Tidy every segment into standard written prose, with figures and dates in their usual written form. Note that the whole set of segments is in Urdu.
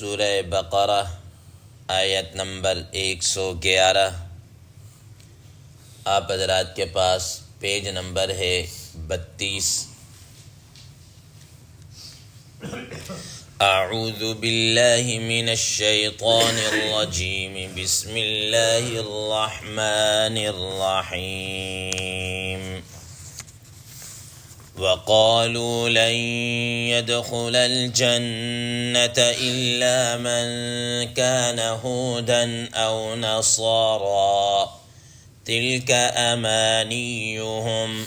سورہ بقرہ آیت نمبر 111۔ آپ حضرات کے پاس پیج نمبر ہے 32۔ اعوذ باللہ من الشیطان الرجیم، بسم اللہ الرحمن الرحیم۔ وقالوا لن يدخل الجنة إلا من كان هودا أو نصارى تلك أمانيهم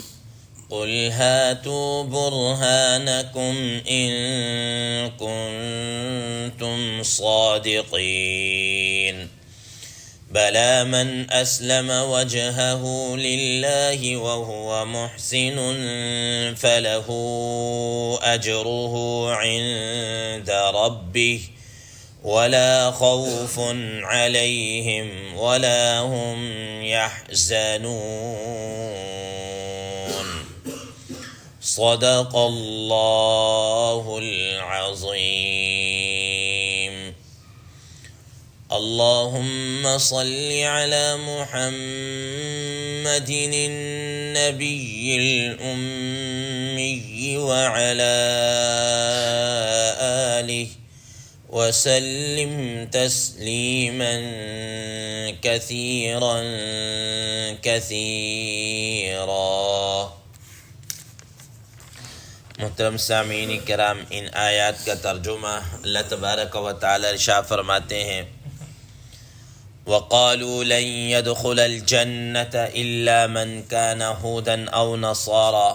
قل هاتوا برهانكم إن كنتم صادقين بلى من أسلم وجهه لله وهو محسن فله أجره عند ربه ولا خوف عليهم ولا هم يحزنون صدق الله العظيم۔ اللهم صل على محمد النبي الأمي وعلى آله وسلم تسليما كثيرا كثيرا۔ محترم سامعین کرام، ان آیات کا ترجمہ اللہ تبارک و تعالی ارشاد فرماتے ہیں، وقالوا لن يدخل الجنة الا من كان هودا او نصارى،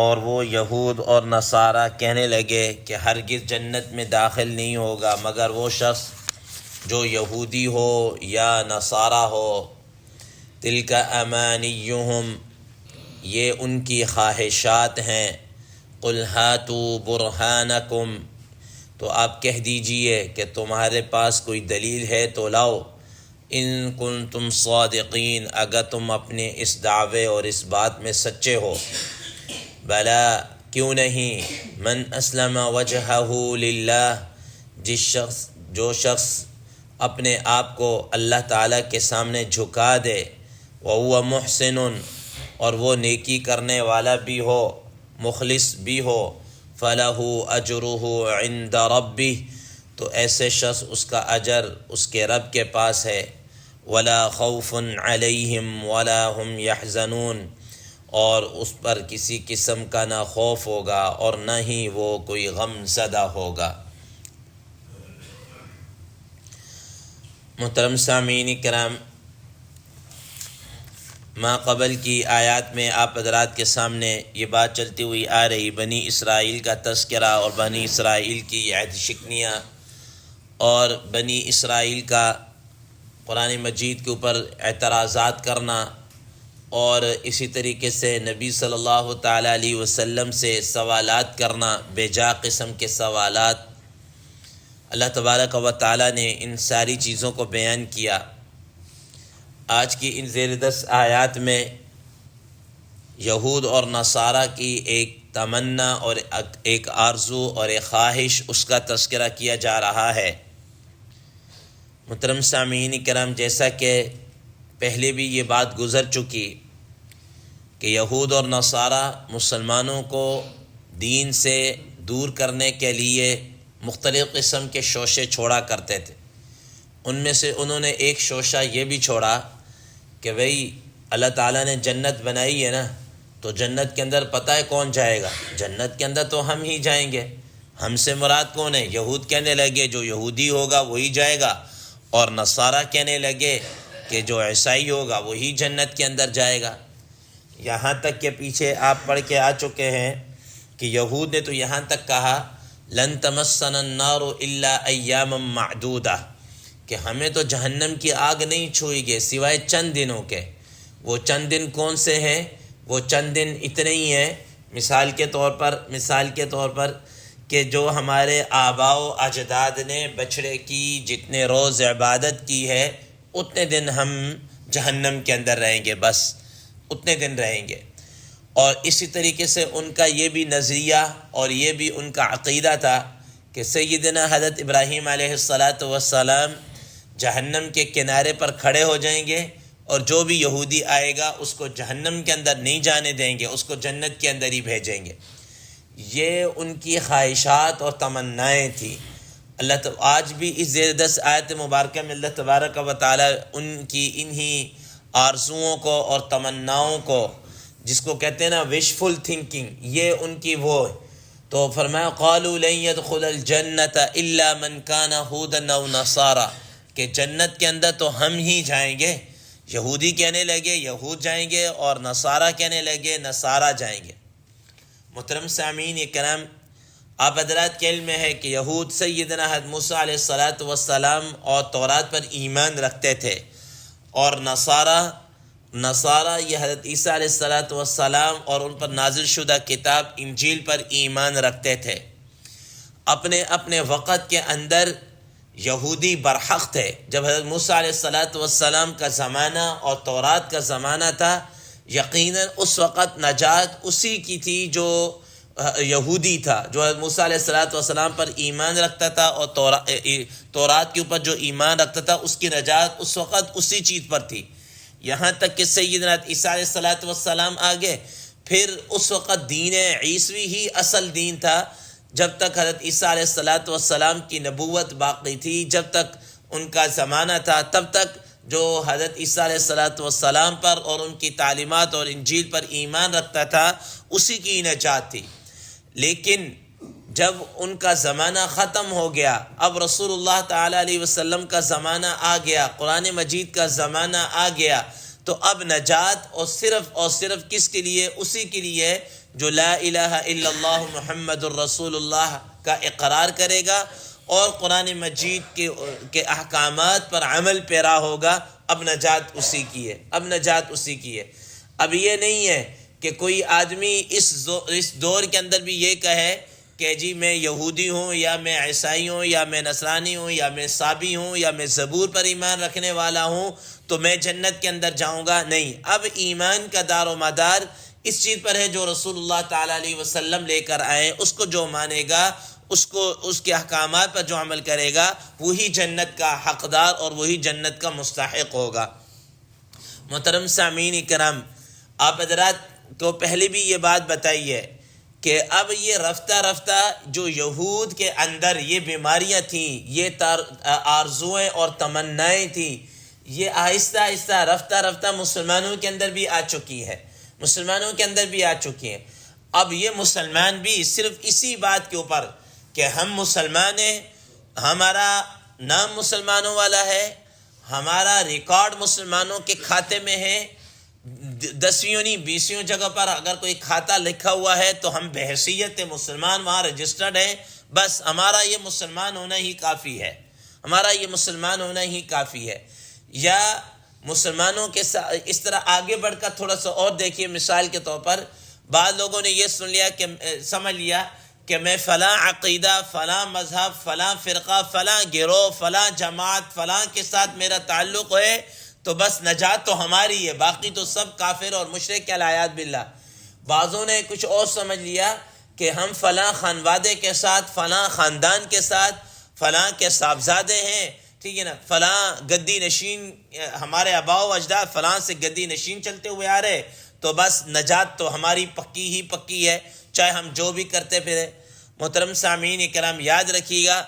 اور وہ یہود اور نصارہ کہنے لگے کہ ہرگز جنت میں داخل نہیں ہوگا مگر وہ شخص جو یہودی ہو یا نصارہ ہو۔ تلک امانیہم، یہ ان کی خواہشات ہیں۔ قل ہاتوا برہانکم، تو آپ کہہ دیجئے کہ تمہارے پاس کوئی دلیل ہے تو لاؤ۔ ان کنتم صادقین، اگر تم اپنے اس دعوے اور اس بات میں سچے ہو۔ بلا، کیوں نہیں، من اسلم وجہہ للہ، جو شخص اپنے آپ کو اللہ تعالیٰ کے سامنے جھکا دے، وہو محسن، اور وہ نیکی کرنے والا بھی ہو، مخلص بھی ہو، فلہ اجرہ عند ربہ، تو ایسے شخص اس کا اجر اس کے رب کے پاس ہے۔ ولا خوف علیہم ولا هم یحزنون، اور اس پر کسی قسم کا نہ خوف ہوگا اور نہ ہی وہ کوئی غم زدہ ہوگا۔ محترم سامعین کرام، ما قبل کی آیات میں آپ حضرات کے سامنے یہ بات چلتی ہوئی آ رہی، بنی اسرائیل کا تذکرہ اور بنی اسرائیل کی عہد شکنیاں اور بنی اسرائیل کا قرآن مجید کے اوپر اعتراضات کرنا، اور اسی طریقے سے نبی صلی اللہ تعالیٰ علیہ وسلم سے سوالات کرنا، بے جا قسم کے سوالات۔ اللہ تبارک و تعالیٰ نے ان ساری چیزوں کو بیان کیا۔ آج کی ان زیر 10 آیات میں یہود اور نصارہ کی ایک تمنا اور ایک آرزو اور ایک خواہش، اس کا تذکرہ کیا جا رہا ہے۔ محترم سامعین کرام، جیسا کہ پہلے بھی یہ بات گزر چکی کہ یہود اور نصارہ مسلمانوں کو دین سے دور کرنے کے لیے مختلف قسم کے شوشے چھوڑا کرتے تھے۔ ان میں سے انہوں نے ایک شوشہ یہ بھی چھوڑا کہ بھئی اللہ تعالیٰ نے جنت بنائی ہے نا، تو جنت کے اندر پتہ ہے کون جائے گا؟ جنت کے اندر تو ہم ہی جائیں گے، ہم سے مراد کون ہے؟ یہود کہنے لگے جو یہودی ہوگا وہی جائے گا، اور نصارہ کہنے لگے کہ جو عیسائی ہوگا وہی جنت کے اندر جائے گا۔ یہاں تک کہ پیچھے آپ پڑھ کے آ چکے ہیں کہ یہود نے تو یہاں تک کہا لن تمسنا النار الا ایاما معدودہ، کہ ہمیں تو جہنم کی آگ نہیں چھوئے گی سوائے چند دنوں کے۔ وہ چند دن کون سے ہیں؟ وہ چند دن اتنے ہی ہیں، مثال کے طور پر کہ جو ہمارے آباء و اجداد نے بچڑے کی جتنے روز عبادت کی ہے، اتنے دن ہم جہنم کے اندر رہیں گے، بس اتنے دن رہیں گے۔ اور اسی طریقے سے ان کا یہ بھی نظریہ اور یہ بھی ان کا عقیدہ تھا کہ سیدنا حضرت ابراہیم علیہ السلام جہنم کے کنارے پر کھڑے ہو جائیں گے اور جو بھی یہودی آئے گا اس کو جہنم کے اندر نہیں جانے دیں گے، اس کو جنت کے اندر ہی بھیجیں گے۔ یہ ان کی خواہشات اور تمنائیں تھیں۔ اللہ آج بھی اس زیر 10 آیت مبارکہ میں اللہ تبارک و تعالی ان کی انہی آرزوؤں کو اور تمناؤں کو، جس کو کہتے ہیں نا وشفل تھنکنگ، یہ ان کی وہ تو فرمایا قالوا لن يدخل الجنت الا من كان هودا او نصارى، کہ جنت کے اندر تو ہم ہی جائیں گے۔ یہودی کہنے لگے یہود جائیں گے، اور نصارہ کہنے لگے نصارہ جائیں گے۔ محترم سامعین کرام، آپ حضرات کے علم میں ہے کہ یہود سیدنا حضرت موسیٰ علیہ السلام اور تورات پر ایمان رکھتے تھے، اور نصارہ یہ حضرت عیسیٰ علیہ السلام اور ان پر نازل شدہ کتاب انجیل پر ایمان رکھتے تھے۔ اپنے اپنے وقت کے اندر یہودی برحق تھے۔ جب حضرت موسیٰ علیہ السلام کا زمانہ اور تورات کا زمانہ تھا، یقیناً اس وقت نجات اسی کی تھی جو یہودی تھا، جو حضرت موسیٰ علیہ السلام پر ایمان رکھتا تھا اور تورات کے اوپر جو ایمان رکھتا تھا، اس کی نجات اس وقت اسی چیز پر تھی۔ یہاں تک کہ سیدنا عیسیٰ علیہ السلام آگے، پھر اس وقت دین عیسوی ہی اصل دین تھا۔ جب تک حضرت عیسیٰ علیہ السلام کی نبوت باقی تھی، جب تک ان کا زمانہ تھا، تب تک جو حضرت عیسیٰ علیہ السلام پر اور ان کی تعلیمات اور انجیل پر ایمان رکھتا تھا، اسی کی نجات تھی۔ لیکن جب ان کا زمانہ ختم ہو گیا، اب رسول اللہ تعالی علیہ وسلم کا زمانہ آ گیا، قرآن مجید کا زمانہ آ گیا، تو اب نجات اور صرف کس کے لیے؟ اسی کے لیے جو لا الہ الا اللہ محمد الرسول اللہ کا اقرار کرے گا اور قرآن مجید کے احکامات پر عمل پیرا ہوگا۔ اب نجات اسی کی ہے۔ اب یہ نہیں ہے کہ کوئی آدمی اس دور کے اندر بھی یہ کہے کہ جی میں یہودی ہوں، یا میں عیسائی ہوں، یا میں نصرانی ہوں، یا میں صابی ہوں، یا میں زبور پر ایمان رکھنے والا ہوں تو میں جنت کے اندر جاؤں گا۔ نہیں، اب ایمان کا دار و مدار اس چیز پر ہے جو رسول اللہ تعالیٰ علیہ وسلم لے کر آئے، اس کو جو مانے گا، اس کے احکامات پر جو عمل کرے گا، وہی جنت کا حقدار اور وہی جنت کا مستحق ہوگا۔ محترم سامعین کرام، آپ حضرات کو پہلے بھی یہ بات بتائی ہے کہ اب یہ رفتہ رفتہ جو یہود کے اندر یہ بیماریاں تھیں، یہ آرزویں اور تمنائیں تھیں، یہ آہستہ آہستہ رفتہ مسلمانوں کے اندر بھی آ چکی ہے۔ اب یہ مسلمان بھی صرف اسی بات کے اوپر کہ ہم مسلمان ہیں، ہمارا نام مسلمانوں والا ہے، ہمارا ریکارڈ مسلمانوں کے کھاتے میں ہے، 10ویں نہیں 20ویں جگہ پر اگر کوئی کھاتا لکھا ہوا ہے تو ہم بحیثیت مسلمان وہاں رجسٹرڈ ہیں، بس ہمارا یہ مسلمان ہونا ہی کافی ہے۔ یا مسلمانوں کے ساتھ اس طرح آگے بڑھ کر تھوڑا سا اور دیکھیے، مثال کے طور پر بعض لوگوں نے یہ سمجھ لیا کہ میں فلاں عقیدہ، فلاں مذہب، فلاں فرقہ، فلاں گروہ، فلاں جماعت، فلاں کے ساتھ میرا تعلق ہے تو بس نجات تو ہماری ہے، باقی تو سب کافر اور مشرک العیاذ باللہ۔ بعضوں نے کچھ اور سمجھ لیا کہ ہم فلاں خانوادے کے ساتھ، فلاں خاندان کے ساتھ، فلاں کے صاحبزادے ہیں، ٹھیک ہے نا، فلاں گدی نشین، ہمارے آباء و اجداد فلاں سے گدی نشین چلتے ہوئے آ رہے، تو بس نجات تو ہماری پکی ہے، چاہے ہم جو بھی کرتے پھرے۔ محترم سامعین کرام، یاد رکھیے گا،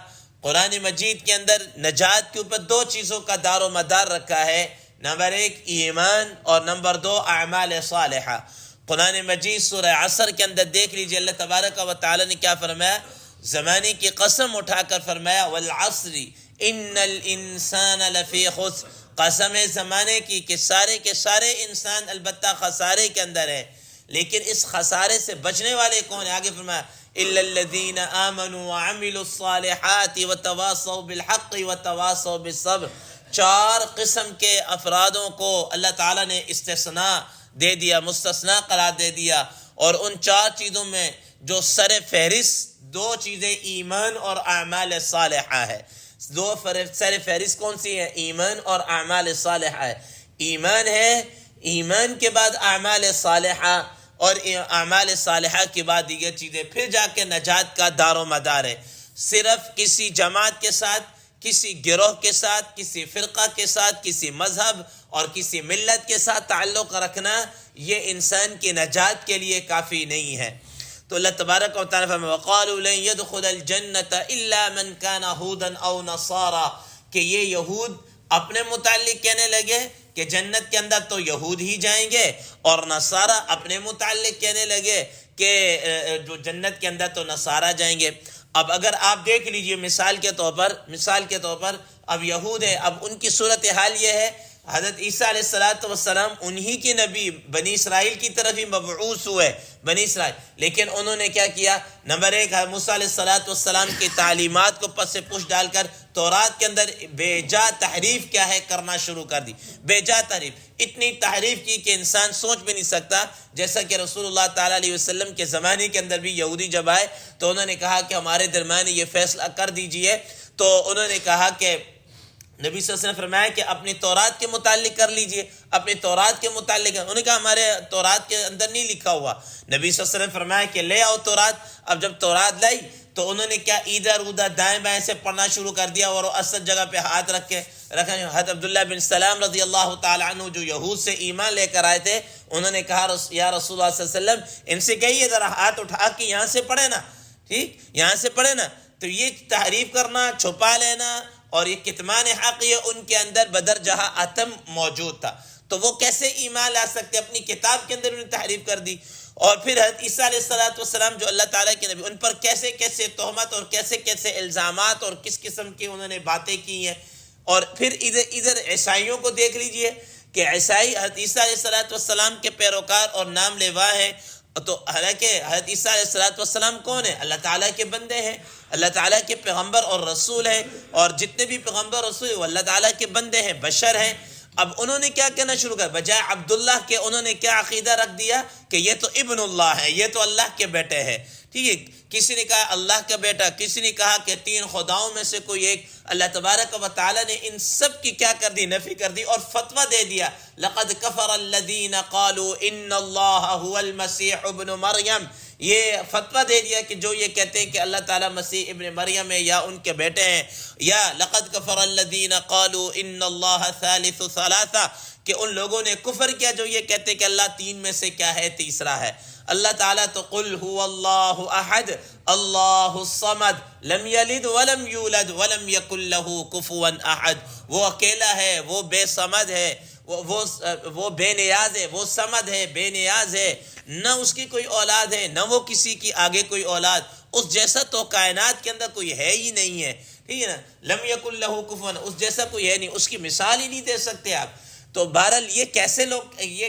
قرآن مجید کے اندر نجات کے اوپر 2 چیزوں کا دار و مدار رکھا ہے، نمبر 1 ایمان اور نمبر 2 اعمال صالحہ۔ قرآن مجید سورہ عصر کے اندر دیکھ لیجئے، اللہ تبارک و تعالی نے کیا فرمایا؟ زمانے کی قسم اٹھا کر فرمایا والعصر ان الانسان لفی خسر، قسم زمانے کی کہ سارے کے سارے انسان البتہ خسارے کے اندر ہے۔ لیکن اس خسارے سے بچنے والے کون ہیں؟ آگے فرمایا الا الذین آمنوا وعملوا الصالحات وتواصوا بالحق وتواصوا بالصبر۔ 4 قسم کے افرادوں کو اللہ تعالیٰ نے مستثنا قرار دے دیا، اور ان 4 چیزوں میں جو سر فہرست 2 چیزیں ایمان اور اعمال صالحہ ہے۔ 2 سر فہرست کون سی ہے؟ ایمان اور اعمال صالحہ ہے۔ ایمان ہے، ایمان کے بعد اعمال صالحہ، اور اعمال صالحہ کے بعد دیگر چیزیں، پھر جا کے نجات کا دار و مدار ہے۔ صرف کسی جماعت کے ساتھ، کسی گروہ کے ساتھ، کسی فرقہ کے ساتھ، کسی مذہب اور کسی ملت کے ساتھ تعلق رکھنا یہ انسان کی نجات کے لیے کافی نہیں ہے۔ تو اللہ تبارک و تعالیٰ فرمائے وَقَالُوا لَن يَدْخُلَ الْجَنَّةَ إِلَّا مَنْ كَانَ هُودًا أَوْ نَصَارَى، کہ یہ یہود اپنے متعلق کہنے لگے کہ جنت کے اندر تو یہود ہی جائیں گے، اور نصارہ اپنے متعلق کہنے لگے کہ جو جنت کے اندر تو نصارہ جائیں گے۔ اب اگر آپ دیکھ لیجئے مثال کے طور پر اب یہود ہے، اب ان کی صورتحال یہ ہے، حضرت عیسیٰ علیہ السلام انہی کی نبی بنی اسرائیل کی طرف ہی مبعوث ہوئے، بنی اسرائیل، لیکن انہوں نے کیا کیا؟ نمبر ایک، موسیٰ علیہ السلام کی تعلیمات کو پس سے پش ڈال کر تورات کے اندر بے جا تحریف کیا ہے کرنا شروع کر دی، بے جا تحریف، اتنی تحریف کی کہ انسان سوچ بھی نہیں سکتا۔ جیسا کہ رسول اللہ تعالیٰ علیہ وسلم کے زمانے کے اندر بھی یہودی جب آئے تو انہوں نے کہا کہ ہمارے درمیان یہ فیصلہ کر دیجئے، تو انہوں نے کہا کہ نبی صلی اللہ علیہ وسلم نے فرمایا کہ اپنی تورات کے متعلق کر لیجئے، اپنی تورات کے متعلق۔ انہوں نے کہا ہمارے تورات کے اندر نہیں لکھا ہوا۔ نبی صلی اللہ علیہ وسلم نے فرمایا کہ لے آؤ تورات۔ اب جب تورات لائی تو انہوں نے کیا ادھر ادھر دائیں بائیں سے پڑھنا شروع کر دیا، اور اصل جگہ پہ ہاتھ رکھا۔ حضرت عبداللہ بن سلام رضی اللہ تعالیٰ عنہ جو یہود سے ایمان لے کر آئے تھے، انہوں نے کہا یا رسول اللہ صلی اللہ علیہ وسلم ان سے کہیے ذرا ہاتھ اٹھا کے یہاں سے پڑھے نا، ٹھیک، یہاں سے پڑھے نا۔ تو یہ تحریف کرنا، چھپا لینا اور یہ کتمان حق، یہ ان کے اندر بدر جہاں عتم موجود تھا، تو وہ کیسے ایمان لا سکتے؟ اپنی کتاب کے اندر انہوں نے تحریف کر دی۔ اور پھر حضرت عیسیٰ علیہ السلام جو اللہ تعالیٰ کے نبی، ان پر کیسے کیسے تہمت اور کیسے کیسے الزامات اور کس قسم کی انہوں نے باتیں کی ہیں۔ اور پھر ادھر عیسائیوں کو دیکھ لیجئے کہ عیسائی حضرت عیسیٰ علیہ السلام کے پیروکار اور نام لیوا ہیں، تو حالانکہ حضرت عیسیٰ علیہ السلام کون ہیں؟ اللہ تعالیٰ کے بندے ہیں، اللہ تعالیٰ کے پیغمبر اور رسول ہیں، اور جتنے بھی پیغمبر رسول ہیں وہ اللہ تعالیٰ کے بندے ہیں، بشر ہیں۔ اب انہوں نے کیا کہنا شروع کر، بجائے عبداللہ کے انہوں نے کیا عقیدہ رکھ دیا کہ یہ تو ابن اللہ ہے، یہ تو اللہ کے بیٹے ہیں، ٹھیک ہے۔ کسی نے کہا اللہ کا بیٹا، کسی نے کہا کہ تین خداؤں میں سے کوئی ایک۔ اللہ تبارک و تعالی نے ان سب کی کیا کر دی؟ نفی کر دی، اور فتویٰ دے دیا لقد کفر الذین قالوا ان اللہ هو المسیح ابن مریم۔ یہ فتویٰ دے دیا کہ جو یہ کہتے ہیں کہ اللہ تعالیٰ مسیح ابن مریم ہے یا ان کے بیٹے ہیں، یا لقد کفر الذین قالوا ان اللہ ثالث ثلاثہ، کہ ان لوگوں نے کفر کیا جو یہ کہتے ہیں کہ اللہ تین میں سے کیا ہے؟ تیسرا ہے۔ اللہ تعالیٰ تو قل هو اللہ احد اللہ الصمد لم یلد ولم یولد ولم یکن له کفوا احد، وہ اکیلا ہے، وہ بے صمد ہے، وہ بے نیاز ہے، وہ صمد ہے، بے نیاز ہے، نہ اس کی کوئی اولاد ہے، نہ وہ کسی کی آگے کوئی اولاد، اس جیسا تو کائنات کے اندر کوئی ہے ہی نہیں ہے، ٹھیک ہے نا۔ لم یکن له کفوا، اس جیسا کوئی ہے نہیں، اس کی مثال ہی نہیں دے سکتے آپ۔ تو بہرحال یہ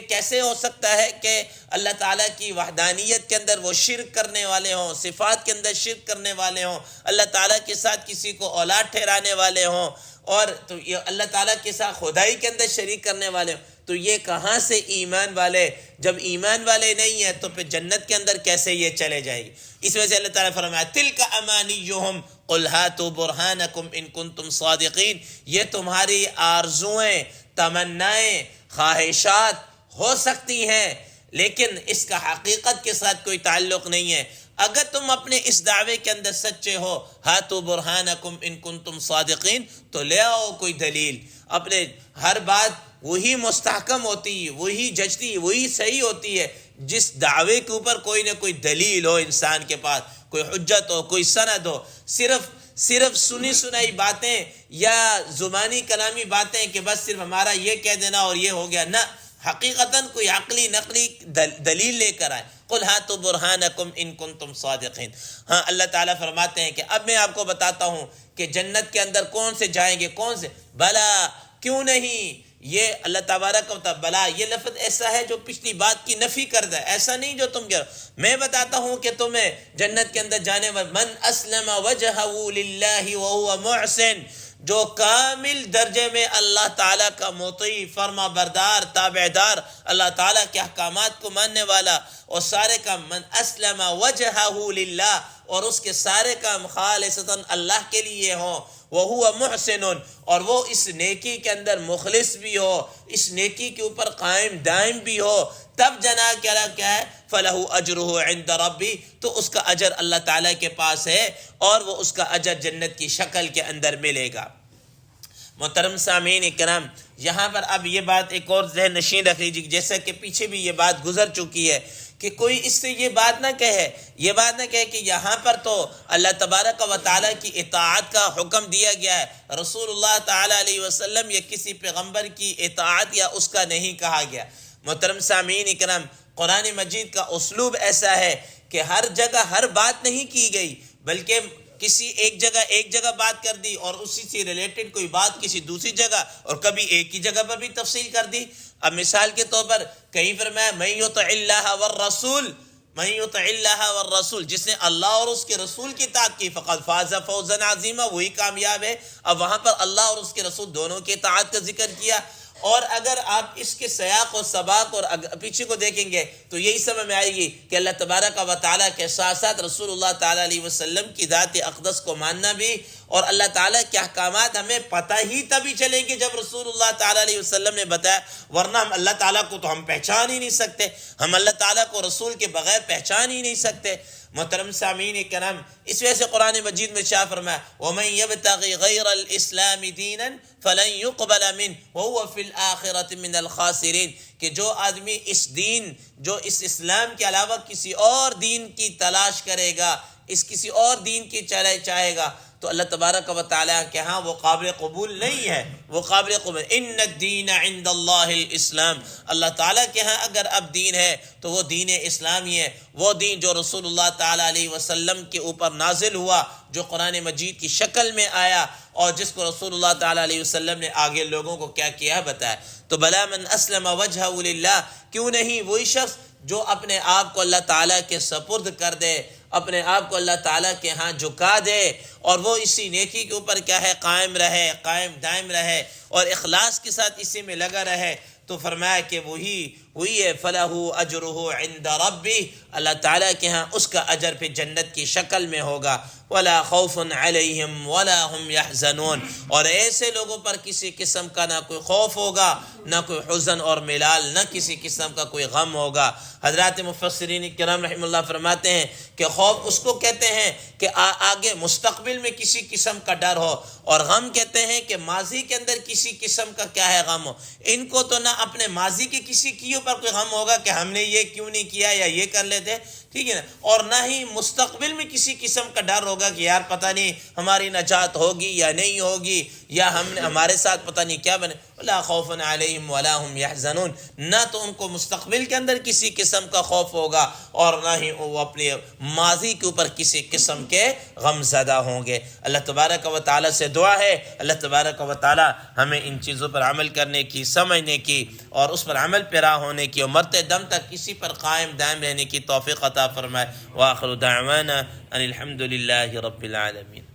کیسے ہو سکتا ہے کہ اللہ تعالیٰ کی وحدانیت کے اندر وہ شرک کرنے والے ہوں، صفات کے اندر شرک کرنے والے ہوں، اللہ تعالیٰ کے ساتھ کسی کو اولاد ٹھہرانے والے ہوں، اور تو یہ اللہ تعالیٰ کے ساتھ خدائی کے اندر شریک کرنے والے ہوں، تو یہ کہاں سے ایمان والے؟ جب ایمان والے نہیں ہیں تو پھر جنت کے اندر کیسے یہ چلے جائے گی؟ اس وجہ سے اللہ تعالیٰ فرمایا تلک امانیہم قل ہاتوا برہانکم ان کنتم صادقین، یہ تمہاری آرزویں، تمنائیں، خواہشات ہو سکتی ہیں، لیکن اس کا حقیقت کے ساتھ کوئی تعلق نہیں ہے۔ اگر تم اپنے اس دعوے کے اندر سچے ہو، ہاتوا برہانکم ان کنتم صادقین، تو لے آؤ کوئی دلیل۔ اپنے ہر بات وہی مستحکم ہوتی ہے، وہی جچتی ہے، وہی صحیح ہوتی ہے جس دعوے کے اوپر کوئی نہ کوئی دلیل ہو، انسان کے پاس کوئی حجت ہو، کوئی سند ہو۔ صرف سنی سنائی باتیں یا زبانی کلامی باتیں کہ بس صرف ہمارا یہ کہہ دینا اور یہ ہو گیا، نہ، حقیقتاً کوئی عقلی نقلی دلیل لے کر آئے۔ قل ہاتوا برہانکم ان کنتم صادقین۔ ہاں، اللہ تعالیٰ فرماتے ہیں کہ اب میں آپ کو بتاتا ہوں کہ جنت کے اندر کون سے جائیں گے، کون سے؟ بلا، کیوں نہیں؟ یہ اللہ تبارک و تعالی بلا، یہ لفظ ایسا ہے جو پچھلی بات کی نفی کرتا ہے، ایسا نہیں جو تم کہہ رہے ہو۔ میں بتاتا ہوں کہ تمہیں جنت کے اندر جانے والے من اسلم وجہہ للہ وہو محسن، جو کامل درجے میں اللہ تعالیٰ کا مطیع، فرما بردار، تابعدار، اللہ تعالیٰ کے احکامات کو ماننے والا، اور سارے کام من اسلم وجہہ للہ، اور اس کے سارے کام خالصتاً اللہ کے لیے ہوں، وہو محسن، اور وہ اس نیکی کے اندر مخلص بھی ہو، اس نیکی کے اوپر قائم دائم بھی ہو، تب جنا کیا ہے فلہ اجرہ عند ربی، تو اس کا اجر اللہ تعالیٰ کے پاس ہے، اور وہ اس کا اجر جنت کی شکل کے اندر ملے گا۔ محترم سامعین کرام، یہاں پر اب یہ بات ایک اور ذہن نشین رکھ لیجیے، جیسا کہ پیچھے بھی یہ بات گزر چکی ہے کہ کوئی اس سے یہ بات نہ کہے کہ یہاں پر تو اللہ تبارک و تعالیٰ کی اطاعت کا حکم دیا گیا ہے، رسول اللہ تعالیٰ علیہ وسلم یا کسی پیغمبر کی اطاعت یا اس کا نہیں کہا گیا۔ محترم سامعین اکرام، قرآن مجید کا اسلوب ایسا ہے کہ ہر جگہ ہر بات نہیں کی گئی، بلکہ کسی ایک جگہ بات کر دی، اور اسی سے ریلیٹڈ کوئی بات کسی دوسری جگہ، اور کبھی ایک ہی جگہ پر بھی تفصیل کر دی۔ اب مثال کے طور پر کہیں فرمایا من یطع اللہ والرسول، جس نے اللہ اور اس کے رسول کی اطاعت کی فقد فاز فوزا عظیما، وہی کامیاب ہے۔ اب وہاں پر اللہ اور اس کے رسول دونوں کی اطاعت کا ذکر کیا، اور اگر آپ اس کے سیاق و سباق اور پیچھے کو دیکھیں گے تو یہی سمجھ میں آئے گی کہ اللہ تبارک و تعالیٰ کے ساتھ ساتھ رسول اللہ تعالیٰ علیہ وسلم کی ذات اقدس کو ماننا بھی، اور اللہ تعالیٰ کے احکامات ہمیں پتہ ہی تبھی چلیں گے جب رسول اللہ تعالیٰ علیہ وسلم نے بتایا، ورنہ ہم اللہ تعالیٰ کو تو ہم پہچان ہی نہیں سکتے، ہم اللہ تعالیٰ کو رسول کے بغیر پہچان ہی نہیں سکتے۔ محترم سامعین کرام، اس وجہ سے قرآن مجید میں شاہ فرمایا وَمَن يَبْتَغِ غَيْرَ الْإِسْلَامِ دِينًا فَلَن يُقْبَلَ مِنْهُ وَهُوَ فِي الْآخِرَةِ مِنَ الْخَاسِرِينَ، کہ جو آدمی جو اس اسلام کے علاوہ کسی اور دین کی تلاش کرے گا، کسی اور دین کی چاہے گا، تو اللہ تبارک و تعالیٰ کے ہاں وہ قابل قبول نہیں ہے، وہ قابل قبول۔ ان الدین عند اللہ الاسلام، اللہ تعالیٰ کے ہاں اگر اب دین ہے تو وہ دین اسلامی ہے، وہ دین جو رسول اللہ تعالیٰ علیہ وسلم کے اوپر نازل ہوا، جو قرآن مجید کی شکل میں آیا، اور جس کو رسول اللہ تعالیٰ علیہ وسلم نے آگے لوگوں کو کیا کیا بتایا۔ تو بلا من اسلم وجہہ للہ، کیوں نہیں وہی شخص جو اپنے آپ کو اللہ تعالیٰ کے سپرد کر دے، اپنے آپ کو اللہ تعالیٰ کے ہاں جھکا دے، اور وہ اسی نیکی کے اوپر کیا ہے قائم دائم رہے، اور اخلاص کے ساتھ اسی میں لگا رہے، تو فرمایا کہ وہی ہے فَلَهُ أَجْرُهُ عِنْدَ رَبِّهِ، اللہ تعالیٰ کے ہاں اس کا اجر پھر جنت کی شکل میں ہوگا۔ وَلَا خَوْفٌ عَلَيْهِمْ وَلَا هُمْ يَحْزَنُونَ، اور ایسے لوگوں پر کسی قسم کا نہ کوئی خوف ہوگا، نہ کوئی حزن اور ملال، نہ کسی قسم کا کوئی غم ہوگا۔ حضرات مفسرین کرام رحمہ اللہ فرماتے ہیں کہ خوف اس کو کہتے ہیں کہ آگے مستقبل میں کسی قسم کا ڈر ہو، اور غم کہتے ہیں کہ ماضی کے اندر کسی قسم کا کیا ہے غم ہو۔ ان کو تو نہ اپنے ماضی کے کسی کیوں پر کوئی غم ہوگا کہ ہم نے یہ کیوں نہیں کیا یا یہ کر لیتے، ٹھیک ہے نا، اور نہ ہی مستقبل میں کسی قسم کا ڈر ہوگا کہ یار پتہ نہیں ہماری نجات ہوگی یا نہیں ہوگی، یا ہمارے ساتھ پتہ نہیں کیا بنے۔ لا خوف علیہم ولا هم يحزنون، نہ تو ان کو مستقبل کے اندر کسی قسم کا خوف ہوگا، اور نہ ہی وہ اپنے ماضی کے اوپر کسی قسم کے غم زدہ ہوں گے۔ اللہ تبارک و تعالیٰ سے دعا ہے اللہ تبارک و تعالیٰ ہمیں ان چیزوں پر عمل کرنے کی، سمجھنے کی، اور اس پر عمل پیرا ہونے کی، اور مرتے دم تک کسی پر قائم دائم رہنے کی توفیق عطا فرمائے۔ وآخر دعوانا ان الحمد للہ رب العالمین۔